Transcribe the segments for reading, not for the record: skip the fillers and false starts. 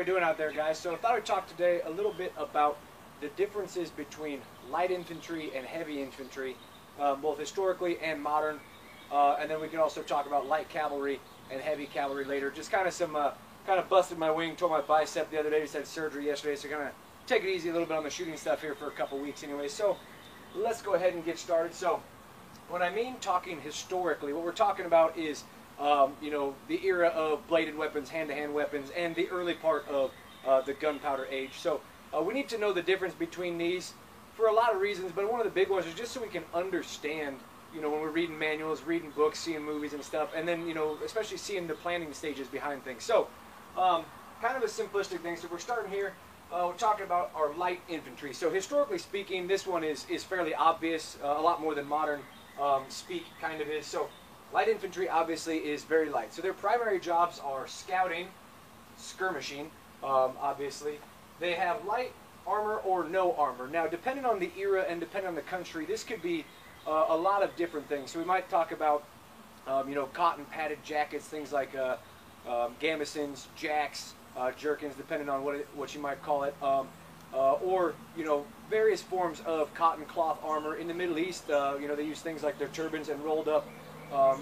we doing out there, guys? So I thought I'd talk today a little bit about the differences between light infantry and heavy infantry, both historically and modern. And then we can also talk about light cavalry and heavy cavalry later. Just kind of some, kind of busted my wing, tore my bicep the other day. Just had surgery yesterday, so kind of take it easy a little bit on the shooting stuff here for a couple weeks anyway. So let's go ahead and get started. So when I mean talking historically, what we're talking about is you know, the era of bladed weapons, hand-to-hand weapons, and the early part of the gunpowder age. So we need to know the difference between these for a lot of reasons, but one of the big ones is just so we can understand, you know, when we're reading manuals, reading books, seeing movies and stuff, and then, you know, especially seeing the planning stages behind things. So kind of a simplistic thing. So we're starting here. We're talking about our light infantry. So historically speaking, this one is fairly obvious, a lot more than modern speak kind of is. So light infantry obviously is very light. So their primary jobs are scouting, skirmishing, obviously. They have light armor or no armor. Now, depending on the era and depending on the country, this could be a lot of different things. So we might talk about, you know, cotton padded jackets, things like gambesons, jacks, jerkins, depending on what you might call it, or, you know, various forms of cotton cloth armor. In the Middle East, you know, they use things like their turbans and rolled up,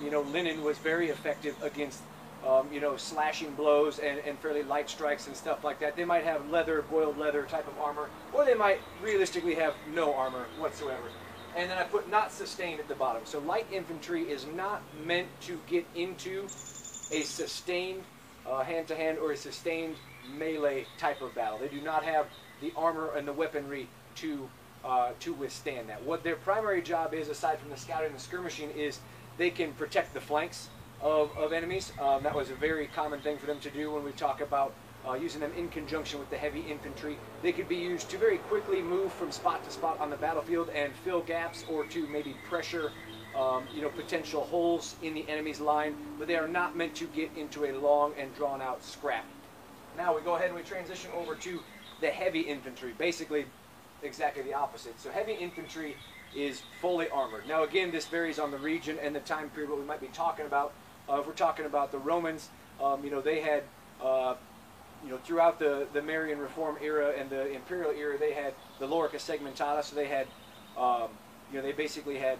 you know, linen was very effective against, you know, slashing blows and fairly light strikes and stuff like that. They might have leather, boiled leather type of armor, or they might realistically have no armor whatsoever. And then I put not sustained at the bottom. So light infantry is not meant to get into a sustained hand-to-hand or a sustained melee type of battle. They do not have the armor and the weaponry to withstand that. What their primary job is, aside from the scouting and skirmishing, is they can protect the flanks of enemies. That was a very common thing for them to do when we talk about using them in conjunction with the heavy infantry. They could be used to very quickly move from spot to spot on the battlefield and fill gaps, or to maybe pressure you know, potential holes in the enemy's line, but they are not meant to get into a long and drawn out scrap. Now we go ahead and we transition over to the heavy infantry, basically exactly the opposite. So heavy infantry is fully armored. Now again, this varies on the region and the time period what we might be talking about. If we're talking about the Romans, you know, they had, you know, throughout the Marian Reform era and the Imperial era, they had the Lorica Segmentata, so they had, you know, they basically had,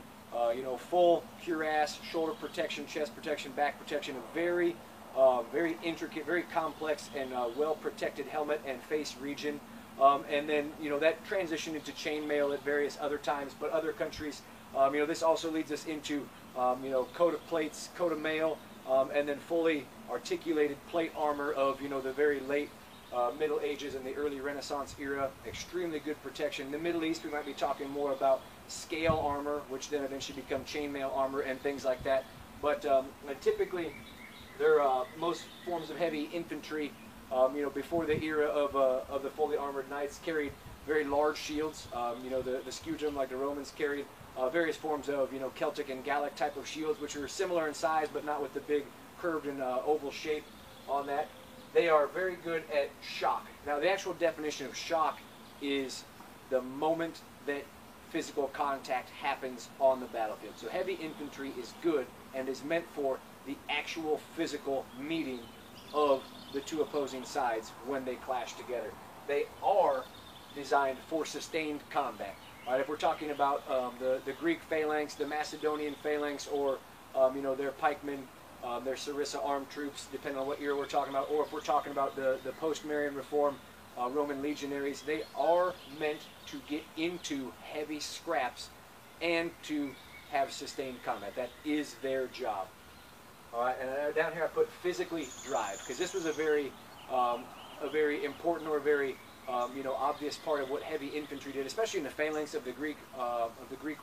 you know, full cuirass, shoulder protection, chest protection, back protection, a very, very intricate, very complex and well-protected helmet and face region. And then, you know, that transitioned into chainmail at various other times, but other countries, you know, this also leads us into, you know, coat of plates, coat of mail, and then fully articulated plate armor of, you know, the very late Middle Ages and the early Renaissance era. Extremely good protection. In the Middle East, we might be talking more about scale armor, which then eventually become chainmail armor and things like that. But typically, most forms of heavy infantry, you know, before the era of the fully armored knights, carried very large shields. You know, the scutrum, like the Romans carried, various forms of, you know, Celtic and Gallic type of shields, which are similar in size, but not with the big curved and oval shape on that. They are very good at shock. Now, the actual definition of shock is the moment that physical contact happens on the battlefield. So heavy infantry is good and is meant for the actual physical meeting of the two opposing sides when they clash together. They are designed for sustained combat. Right, if we're talking about the Greek phalanx, the Macedonian phalanx, or you know, their pikemen, their Sarissa armed troops, depending on what era we're talking about, or if we're talking about the post-Marian Reform Roman legionaries, they are meant to get into heavy scraps and to have sustained combat. That is their job. All right, and down here I put physically drive, because this was a very important or a very you know, obvious part of what heavy infantry did, especially in the phalanx of the Greek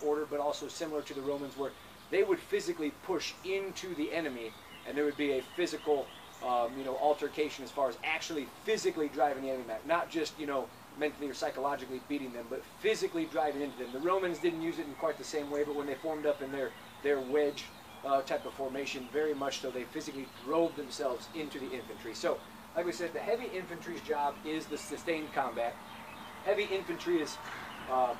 order, but also similar to the Romans, where they would physically push into the enemy, and there would be a physical, you know, altercation as far as actually physically driving the enemy back, not just, you know, mentally or psychologically beating them, but physically driving into them. The Romans didn't use it in quite the same way, but when they formed up in their wedge type of formation, very much so, they physically drove themselves into the infantry. So, like we said, the heavy infantry's job is the sustained combat. Heavy infantry is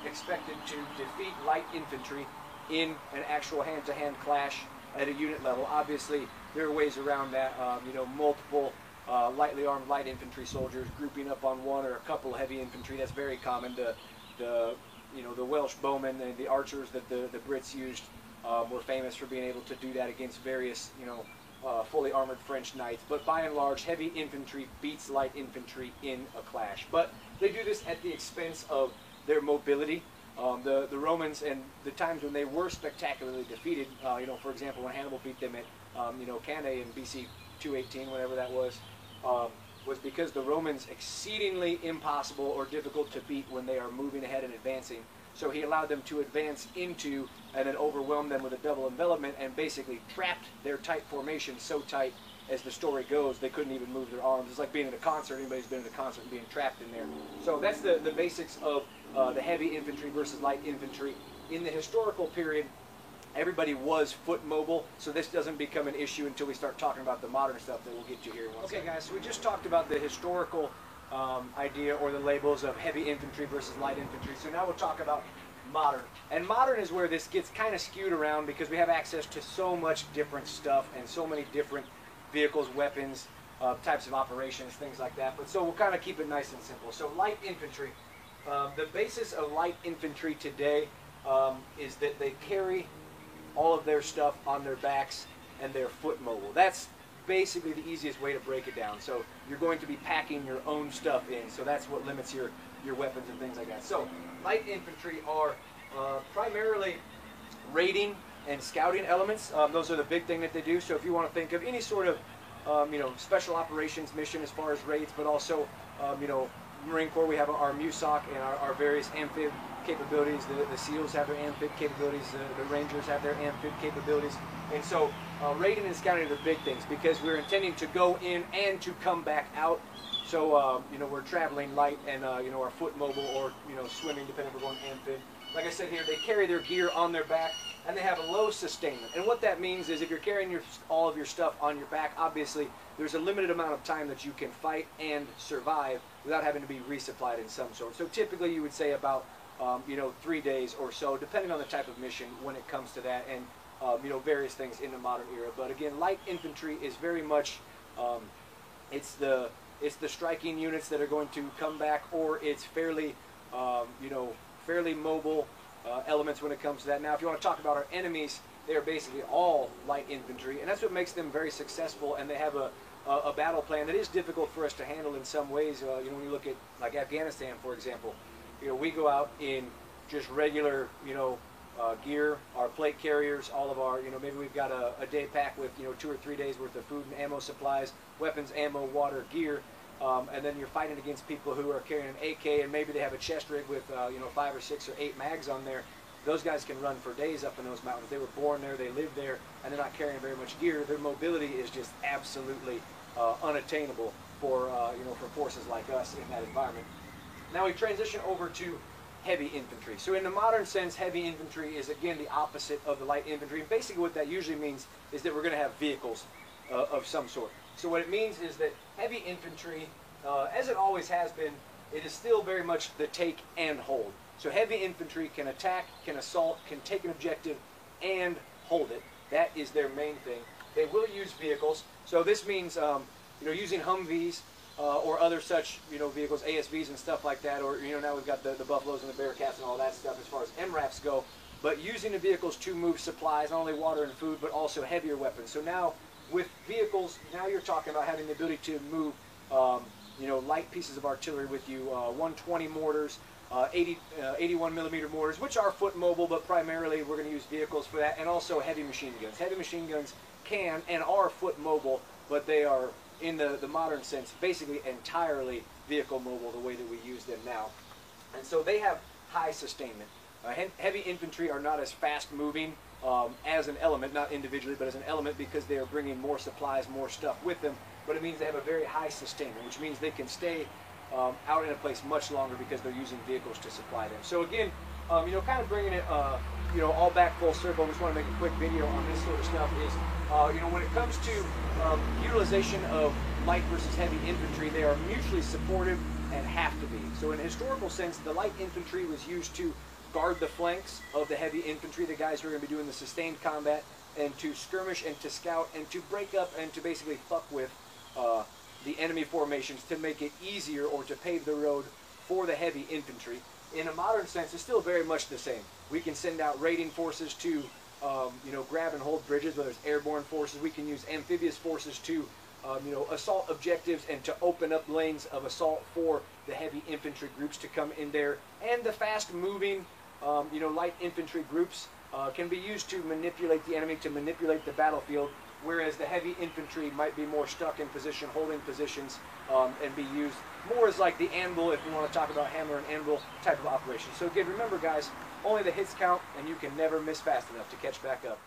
expected to defeat light infantry in an actual hand-to-hand clash at a unit level. Obviously, there are ways around that. You know, multiple lightly armed light infantry soldiers grouping up on one or a couple of heavy infantry. That's very common. The Welsh bowmen and the archers that the Brits used were famous for being able to do that against various fully armored French knights. But by and large, heavy infantry beats light infantry in a clash. But they do this at the expense of their mobility. The Romans, and the times when they were spectacularly defeated, for example, when Hannibal beat them at Cannae in BC 218, whatever that was because the Romans exceedingly impossible or difficult to beat when they are moving ahead and advancing. So he allowed them to advance into and then overwhelm them with a double envelopment and basically trapped their tight formation so tight, as the story goes, they couldn't even move their arms. It's like being at a concert. Anybody's been at a concert and being trapped in there. So that's the basics of the heavy infantry versus light infantry. In the historical period, everybody was foot mobile, so this doesn't become an issue until we start talking about the modern stuff that we'll get to here in one second. Okay, guys, so we just talked about the historical idea or the labels of heavy infantry versus light infantry. So now we'll talk about modern. And modern is where this gets kind of skewed around because we have access to so much different stuff and so many different vehicles, weapons, types of operations, things like that. But so we'll kind of keep it nice and simple. So light infantry. The basis of light infantry today is that they carry all of their stuff on their backs and they're foot mobile. That's basically the easiest way to break it down. So you're going to be packing your own stuff in, so that's what limits your weapons and things like that. So light infantry are primarily raiding and scouting elements. Those are the big thing that they do. So if you want to think of any sort of special operations mission as far as raids, but also Marine Corps, we have our MUSOC and our various amphib capabilities. The SEALs have their amphib capabilities. The Rangers have their amphib capabilities. And so raiding and scouting are the big things because we're intending to go in and to come back out. So we're traveling light and our foot mobile or swimming, depending if we're going amphib. Like I said here, they carry their gear on their back and they have a low sustainment. And what that means is if you're carrying all of your stuff on your back, obviously there's a limited amount of time that you can fight and survive without having to be resupplied in some sort. So typically you would say about 3 days or so, depending on the type of mission when it comes to that, and various things in the modern era. But again, light infantry is very much it's the striking units that are going to come back, or it's fairly fairly mobile elements when it comes to that. Now, if you want to talk about our enemies, they are basically all light infantry, and that's what makes them very successful. And they have a battle plan that is difficult for us to handle in some ways. When you look at like Afghanistan, for example, we go out in just regular gear, our plate carriers, all of our maybe we've got a day pack with 2 or 3 days worth of food and ammo supplies, weapons, ammo, water, gear. And then you're fighting against people who are carrying an AK and maybe they have a chest rig with 5 or 6 or 8 mags on there. Those guys can run for days up in those mountains. They were born there, they live there, and they're not carrying very much gear. Their mobility is just absolutely unattainable for for forces like us in that environment. Now we transition over to heavy infantry. So in the modern sense, heavy infantry is again the opposite of the light infantry. And basically what that usually means is that we're going to have vehicles of some sort. So what it means is that heavy infantry, as it always has been, it is still very much the take and hold. So heavy infantry can attack, can assault, can take an objective, and hold it. That is their main thing. They will use vehicles. So this means using Humvees or other such vehicles, ASVs and stuff like that. Or now we've got the Buffaloes and the Bearcats and all that stuff as far as MRAPs go. But using the vehicles to move supplies, not only water and food, but also heavier weapons. So now with vehicles, now you're talking about having the ability to move light pieces of artillery with you, 120 mortars, 81 millimeter mortars, which are foot mobile, but primarily we're going to use vehicles for that, and also heavy machine guns. Heavy machine guns can and are foot mobile, but they are, in the modern sense, basically entirely vehicle mobile the way that we use them now. And so they have high sustainment. Heavy infantry are not as fast moving as an element, not individually, but as an element, because they are bringing more supplies, more stuff with them. But it means they have a very high sustainment, which means they can stay out in a place much longer because they're using vehicles to supply them. So again, kind of bringing it, all back full circle. I just want to make a quick video on this sort of stuff. Is when it comes to utilization of light versus heavy infantry, they are mutually supportive and have to be. So in a historical sense, the light infantry was used to guard the flanks of the heavy infantry, the guys who are going to be doing the sustained combat, and to skirmish and to scout and to break up and to basically fuck with the enemy formations to make it easier or to pave the road for the heavy infantry. In a modern sense, it's still very much the same. We can send out raiding forces to grab and hold bridges, whether it's airborne forces. We can use amphibious forces to assault objectives and to open up lanes of assault for the heavy infantry groups to come in there. And the fast-moving, light infantry groups can be used to manipulate the enemy, to manipulate the battlefield, whereas the heavy infantry might be more stuck in position, holding positions, and be used more as like the anvil, if we want to talk about hammer and anvil type of operation. So again, remember guys, only the hits count, and you can never miss fast enough to catch back up.